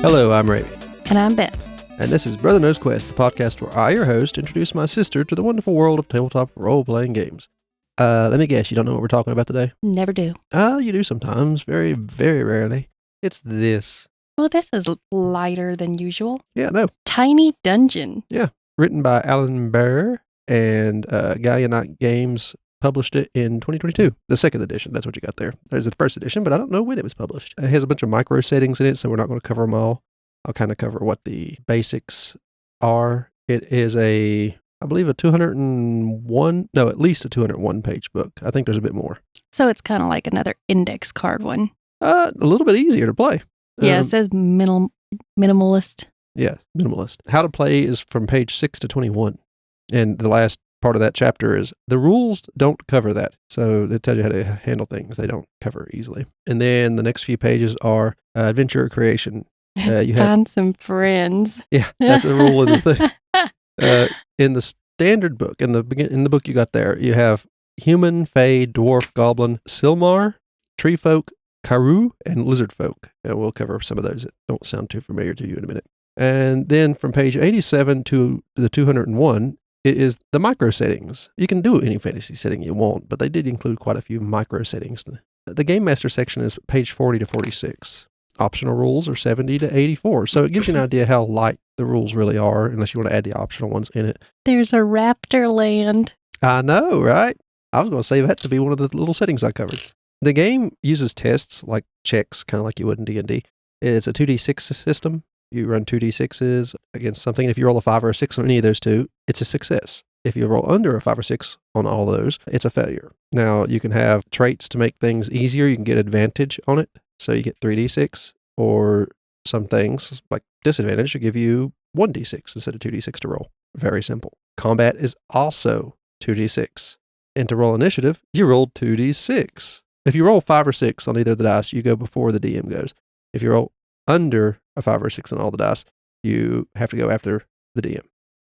Hello, I'm Ramie. And I'm Beth. And this is Brother Knows Quest, the podcast where I, your host, introduce my sister to the wonderful world of tabletop role-playing games. Let me guess, you don't know what we're talking about today? Never do. You do sometimes. Very, very rarely. It's this. Well, this is lighter than usual. Yeah, no. Tiny Dungeon. Yeah. Written by Alan Baer and Gallianite Games published it in 2022. The second edition, that's what you got there. There's the first edition, but I don't know when it was published. It has a bunch of micro settings in it, so we're not going to cover them all. I'll kind of cover what the basics are. It is I believe at least a 201 page book. I think there's a bit more. So it's kind of like another index card one. A little bit easier to play. Yeah, it says minimalist. Yeah, minimalist. How to play is from page 6 to 21. And the last part of that chapter is the rules don't cover that. So it tells you how to handle things they don't cover easily. And then the next few pages are adventure creation. Find some friends. Yeah, that's a rule of the thing. In the standard book, in the book you got there, you have human, fae, dwarf, goblin, silmar, tree folk, Karoo, and lizard folk. And we'll cover some of those that don't sound too familiar to you in a minute. And then from page 87 to the 201, it is the micro settings. You can do any fantasy setting you want, but they did include quite a few micro settings. The Game Master section is page 40 to 46. Optional rules are 70 to 84. So it gives you an idea how light the rules really are, unless you want to add the optional ones in it. There's a raptor land. I know, right? I was going to say that to be one of the little settings I covered. The game uses tests like checks, kind of like you would in D&D. It's a 2d6 system. You run 2d6s against something. If you roll a 5 or a 6 on any of those two, it's a success. If you roll under a 5 or 6 on all those, it's a failure. Now, you can have traits to make things easier. You can get advantage on it. So you get 3d6, or some things like disadvantage will give you 1d6 instead of 2d6 to roll. Very simple. Combat is also 2d6. And to roll initiative, you roll 2d6. If you roll 5 or 6 on either of the dice, you go before the DM goes. If you roll under a 5 or 6 on all the dice, you have to go after the DM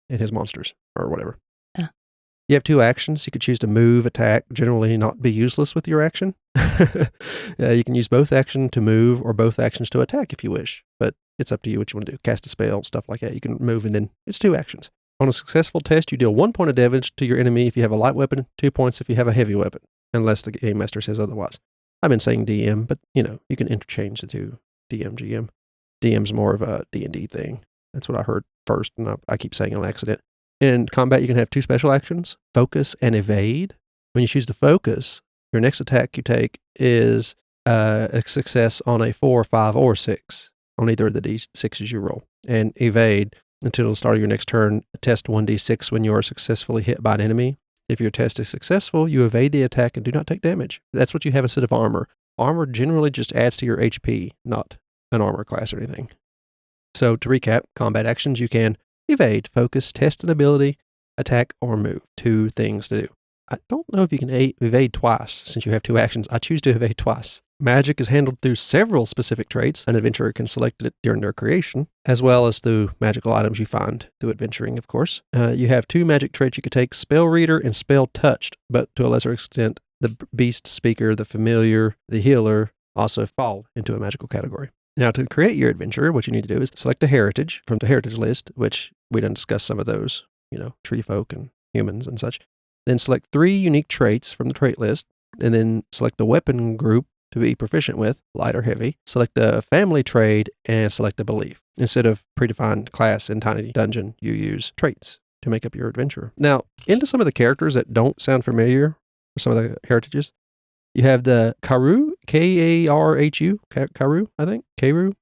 and his monsters or whatever. You have 2 actions. You could choose to move, attack, generally not be useless with your action. You can use both actions to move or both actions to attack if you wish, but it's up to you what you want to do. Cast a spell, stuff like that. You can move and then it's 2 actions. On a successful test, you deal 1 point of damage to your enemy if you have a light weapon, 2 points if you have a heavy weapon, unless the game master says otherwise. I've been saying DM, but you can interchange the two, DM, GM. DM's more of a D&D thing. That's what I heard first, and I keep saying on accident. In combat, you can have 2 special actions, focus and evade. When you choose to focus, your next attack you take is a success on a 4, 5, or 6 on either of the D6s you roll. And evade, until the start of your next turn, test 1d6 when you are successfully hit by an enemy. If your test is successful, you evade the attack and do not take damage. That's what you have instead of armor. Armor generally just adds to your HP, not an armor class or anything. So to recap, combat actions, you can evade, focus, test an ability, attack, or move. 2 things to do. I don't know if you can evade twice, since you have 2 actions. I choose to evade twice. Magic is handled through several specific traits. An adventurer can select it during their creation, as well as through magical items you find through adventuring, of course. You have 2 magic traits you could take, Spell Reader and Spell Touched, but to a lesser extent, the Beast Speaker, the Familiar, the Healer also fall into a magical category. Now, to create your adventure, what you need to do is select a heritage from the heritage list, which we done discussed some of those, tree folk and humans and such. Then select 3 unique traits from the trait list, and then select a weapon group to be proficient with, light or heavy. Select a family trade and select a belief. Instead of predefined class in Tiny Dungeon, you use traits to make up your adventure. Now, into some of the characters that don't sound familiar, some of the heritages. You have the Karoo, Karhu, Karoo, I think. Karoo?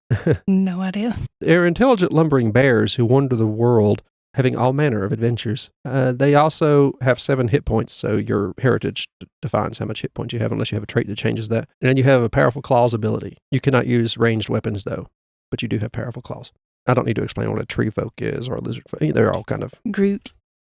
No idea. They're intelligent lumbering bears who wander the world having all manner of adventures. They also have 7 hit points, so your heritage defines how much hit points you have unless you have a trait that changes that. And then you have a powerful claws ability. You cannot use ranged weapons, though, but you do have powerful claws. I don't need to explain what a tree folk is or a lizard folk. They're all kind of... Groot.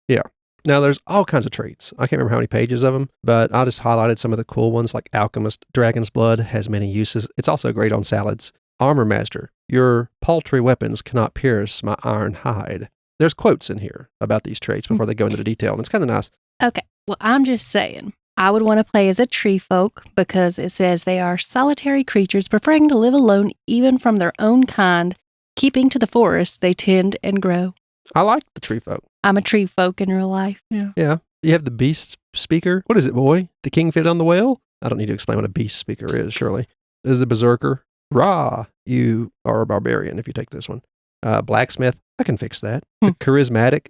Yeah. Now, there's all kinds of traits. I can't remember how many pages of them, but I just highlighted some of the cool ones, like Alchemist. Dragon's Blood has many uses. It's also great on salads. Armor Master. Your paltry weapons cannot pierce my iron hide. There's quotes in here about these traits before they go into the detail, and it's kind of nice. Okay, well, I'm just saying, I would want to play as a tree folk because it says they are solitary creatures preferring to live alone even from their own kind Keeping to the forest, they tend and grow. I like the tree folk. I'm a tree folk in real life. Yeah. You have the beast speaker. What is it, boy? The king fed on the whale? I don't need to explain what a beast speaker is, surely. There's a berserker. Rah, you are a barbarian if you take this one. Blacksmith, I can fix that. The charismatic,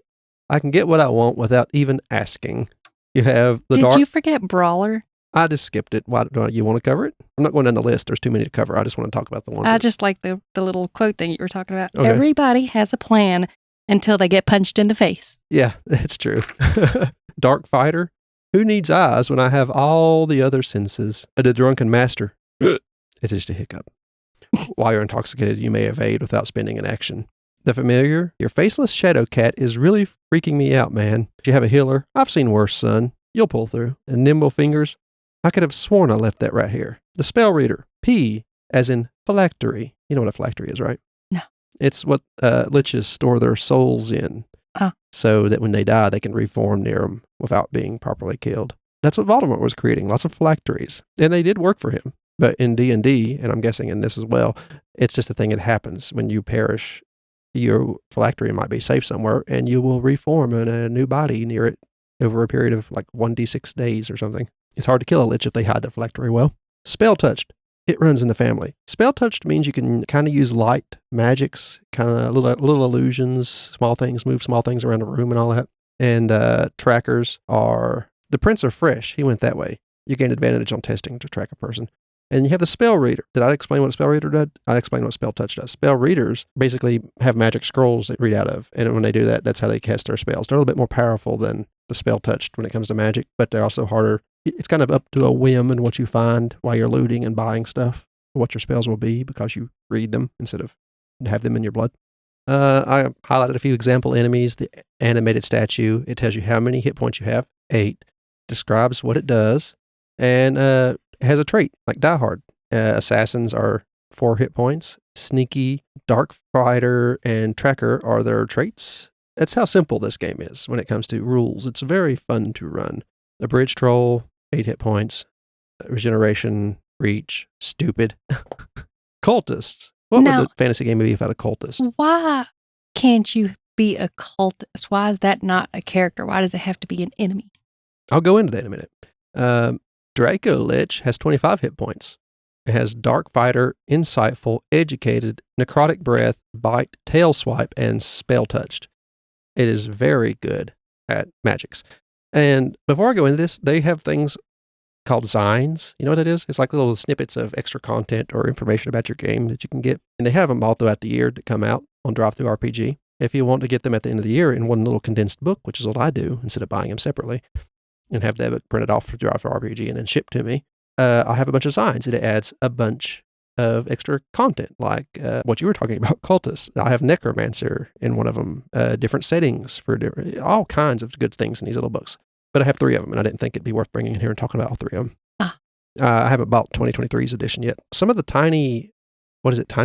I can get what I want without even asking. You have the Did you forget brawler? I just skipped it. Why do you want to cover it? I'm not going down the list. There's too many to cover. I just want to talk about the ones. I just like the little quote thing you were talking about. Okay. Everybody has a plan until they get punched in the face. Yeah, that's true. Dark fighter. Who needs eyes when I have all the other senses? The drunken master. It's just a hiccup. While you're intoxicated, you may evade without spending an action. The familiar. Your faceless shadow cat is really freaking me out, man. If you have a healer, I've seen worse, son. You'll pull through. And nimble fingers. I could have sworn I left that right here. The spell reader. P as in phylactery. You know what a phylactery is, right? No. It's what liches store their souls in. So that when they die, they can reform near them without being properly killed. That's what Voldemort was creating, lots of phylacteries. And they did work for him. But in D&D, and I'm guessing in this as well, it's just a thing that happens. When you perish, your phylactery might be safe somewhere, and you will reform in a new body near it over a period of like 1d6 days or something. It's hard to kill a lich if they hide the phylactery well. Spell touched. It runs in the family. Spell touched means you can kind of use light magics, kind of little illusions, small things, move small things around the room and all that. And trackers are, the prints are fresh. He went that way. You gain advantage on testing to track a person. And you have the spell reader. Did I explain what a spell reader did? I explained what spell touch does. Spell readers basically have magic scrolls that read out of. And when they do that, that's how they cast their spells. They're a little bit more powerful than the spell touched when it comes to magic, but they're also harder. It's kind of up to a whim and what you find while you're looting and buying stuff, what your spells will be because you read them instead of have them in your blood. I highlighted a few example enemies. The animated statue, it tells you how many hit points you have, 8, describes what it does, and has a trait like Die Hard. Assassins are 4 hit points. Sneaky, Dark Fighter, and Tracker are their traits. That's how simple this game is when it comes to rules. It's very fun to run. The Bridge Troll, 8 hit points. Regeneration, Reach, Stupid. Cultists. What would the fantasy game be without a cultist? Why can't you be a cultist? Why is that not a character? Why does it have to be an enemy? I'll go into that in a minute. Draco Lich has 25 hit points. It has Dark Fighter, Insightful, Educated, Necrotic Breath, Bite, Tail Swipe, and Spell Touched. It is very good at magics. And before I go into this, they have things called Zines. You know what it is? It's like little snippets of extra content or information about your game that you can get. And they have them all throughout the year that come out on DriveThruRPG. If you want to get them at the end of the year in one little condensed book, which is what I do, instead of buying them separately, and have that book printed off for DriveThruRPG and then shipped to me, I have a bunch of Zines. It adds a bunch of extra content, like what you were talking about, cultists. I have Necromancer in one of them, different settings for all kinds of good things in these little books. But I have 3 of them, and I didn't think it'd be worth bringing in here and talking about all 3 of them. I haven't bought 2023's edition yet. Some of the tiny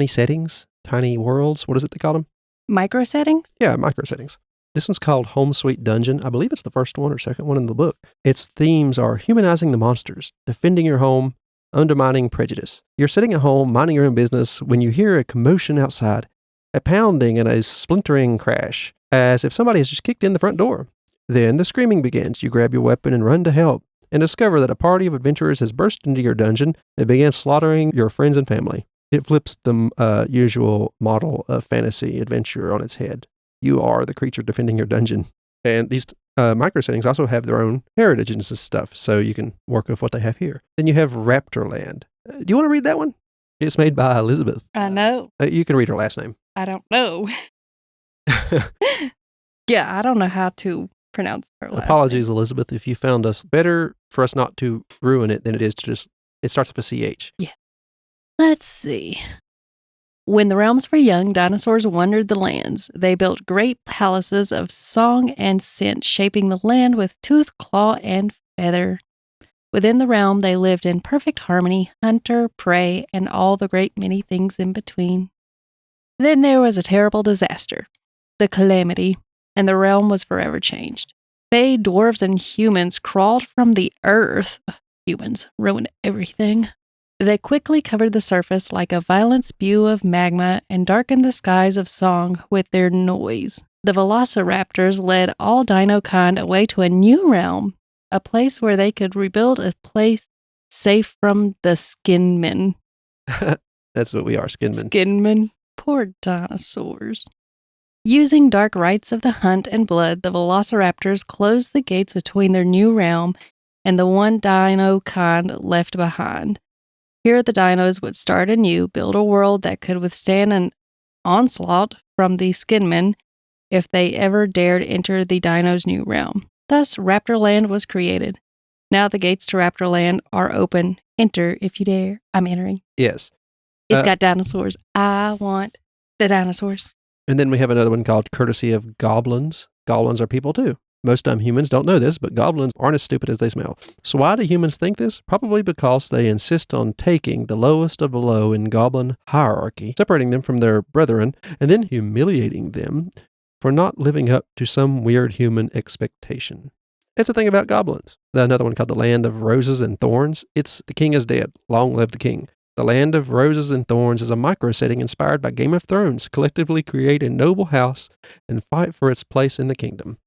settings, tiny worlds, what is it they call them? Micro settings? Yeah, micro settings. This one's called Home Sweet Dungeon. I believe it's the first one or second one in the book. Its themes are humanizing the monsters, defending your home, undermining prejudice. You're sitting at home, minding your own business, when you hear a commotion outside, a pounding and a splintering crash, as if somebody has just kicked in the front door. Then the screaming begins. You grab your weapon and run to help, and discover that a party of adventurers has burst into your dungeon and began slaughtering your friends and family. It flips the usual model of fantasy adventure on its head. You are the creature defending your dungeon. And these micro settings also have their own heritage and stuff, so you can work with what they have here. Then you have Raptorland. Do you want to read that one? It's made by Elizabeth. I know. You can read her last name. I don't know. Yeah, I don't know how to pronounce her last Apologies, name. Elizabeth, if you found us. Better for us not to ruin it than it is to just, it starts with a CH. Yeah. Let's see. When the realms were young, dinosaurs wandered the lands. They built great palaces of song and scent, shaping the land with tooth, claw, and feather. Within the realm, they lived in perfect harmony, hunter, prey, and all the great many things in between. Then there was a terrible disaster, the calamity, and the realm was forever changed. Fae, dwarves, and humans crawled from the earth. Humans ruined everything. They quickly covered the surface like a violent spew of magma and darkened the skies of song with their noise. The velociraptors led all dino kind away to a new realm, a place where they could rebuild a place safe from the skinmen. That's what we are, skinmen. Skinmen. Poor dinosaurs. Using dark rites of the hunt and blood, the velociraptors closed the gates between their new realm and the one dino kind left behind. Here the dinos would start anew, build a world that could withstand an onslaught from the skinmen if they ever dared enter the dinos' new realm. Thus, Raptorland was created. Now the gates to Raptorland are open. Enter if you dare. I'm entering. Yes. It's got dinosaurs. I want the dinosaurs. And then we have another one called Courtesy of Goblins. Goblins are people too. Most humans don't know this, but goblins aren't as stupid as they smell. So why do humans think this? Probably because they insist on taking the lowest of the low in goblin hierarchy, separating them from their brethren, and then humiliating them for not living up to some weird human expectation. It's a thing about goblins. Another one called The Land of Roses and Thorns. It's The King is Dead. Long live the king. The Land of Roses and Thorns is a micro-setting inspired by Game of Thrones. Collectively create a noble house and fight for its place in the kingdom.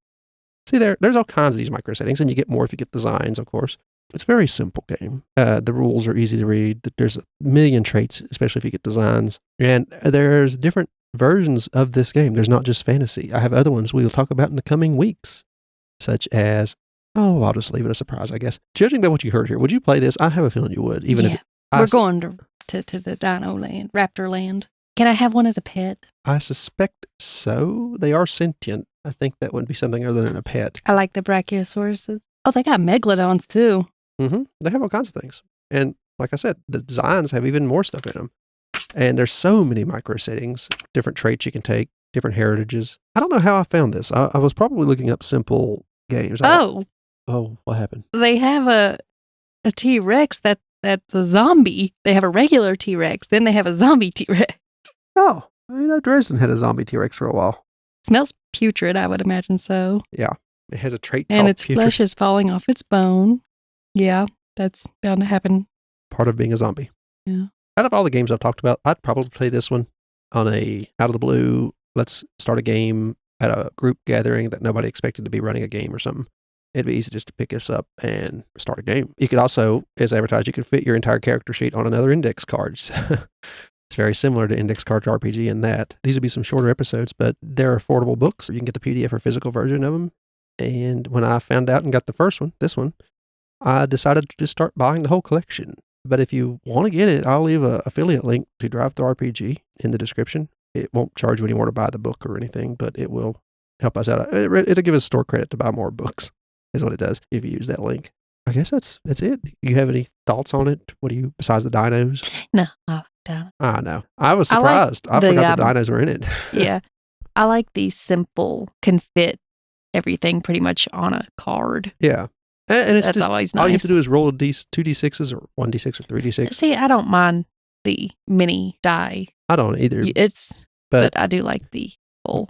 See, there's all kinds of these micro-settings, and you get more if you get designs, of course. It's a very simple game. The rules are easy to read. There's a million traits, especially if you get designs. And there's different versions of this game. There's not just fantasy. I have other ones we will talk about in the coming weeks, such as, I'll just leave it a surprise, I guess. Judging by what you heard here, would you play this? I have a feeling you would. Even if we're going to the Dino Land, Raptor Land. Can I have one as a pet? I suspect so. They are sentient. I think that would be something other than a pet. I like the Brachiosauruses. Oh, they got megalodons too. Mm-hmm. They have all kinds of things. And like I said, the designs have even more stuff in them. And there's so many micro settings, different traits you can take, different heritages. I don't know how I found this. I was probably looking up simple games. Oh, what happened? They have a T-Rex that's a zombie. They have a regular T-Rex. Then they have a zombie T-Rex. Oh, Dresden had a zombie T-Rex for a while. Smells putrid, I would imagine so. Yeah. It has a trait and called its putrid. flesh is falling off its bone. Yeah, that's bound to happen. Part of being a zombie. Yeah. Out of all the games I've talked about, I'd probably play this one on a out of the blue, let's start a game at a group gathering that nobody expected to be running a game or something. It'd be easy just to pick this up and start a game. You could also, as advertised, you could fit your entire character sheet on another index card. It's very similar to Index Card RPG in that. These would be some shorter episodes, but they're affordable books. You can get the PDF or physical version of them. And when I found out and got the first one, this one, I decided to just start buying the whole collection. But if you want to get it, I'll leave an affiliate link to Drive Through RPG in the description. It won't charge you any more to buy the book or anything, but it will help us out. It'll give us store credit to buy more books, is what it does if you use that link. I guess that's it. You have any thoughts on it? What do you, besides the dinos? No, I like dinos. I know. I was surprised. I forgot the dinos were in it. Yeah. I like the simple, can fit everything pretty much on a card. Yeah. And it's That's just, always nice. all you have to do is roll 2d6s or 1d6 or 3d6. See, I don't mind the mini die. I don't either. But I do like the full.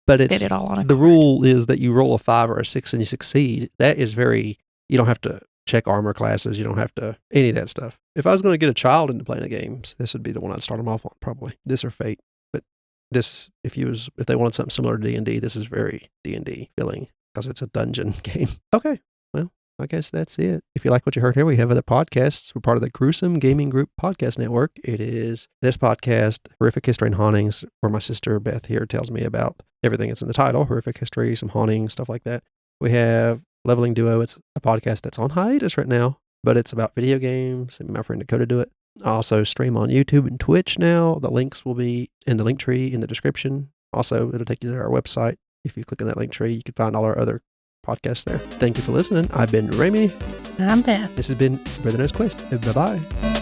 But fit it all on a the card. rule is that you roll a 5 or a 6 and you succeed. That is you don't have to check armor classes. You don't have to, any of that stuff. If I was going to get a child into playing the games, this would be the one I'd start them off on, probably. This or Fate. But this, if they wanted something similar to D&D, this is very D&D feeling because it's a dungeon game. Okay. Well, I guess that's it. If you like what you heard here, we have other podcasts. We're part of the Gruesome Gaming Group podcast network. It is this podcast, Horrific History and Hauntings, where my sister Beth here tells me about everything that's in the title, horrific history, some haunting, stuff like that. We have Leveling Duo. It's a podcast that's on hiatus right now, but it's about video games, and my friend Dakota do it. I also stream on YouTube and Twitch now. The links will be in the link tree in the description. Also, it'll take you to our website. If you click on that link tree, you can find all our other podcasts there. Thank you for listening. I've been Ramie. I'm Beth. This has been Brother Knows Quest. Bye-bye.